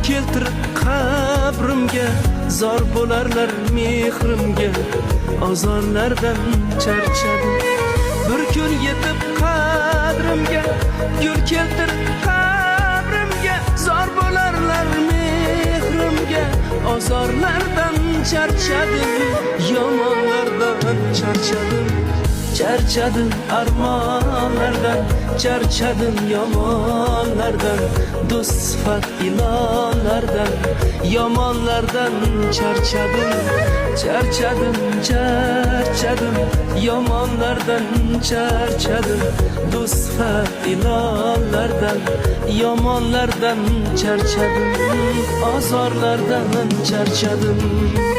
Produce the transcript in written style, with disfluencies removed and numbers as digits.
keltirib qabrimga, zor bo'larlar mehrimga, azorlardan charchadim. Bir kun yetib qadrimga, gul keltirib qabrimga, zor bo'larlar mehrimga, azorlardan charchadim. Yomonlardan charchadim, charchadim armonlardan, charchadim yomonlardan, do'st sifat ilonlardan, yomonlardan charchadim, charchadim, charchadim, yomonlardan charchadim, do'st sifat ilonlardan, yomonlardan charchadim, azorlardan charchadim.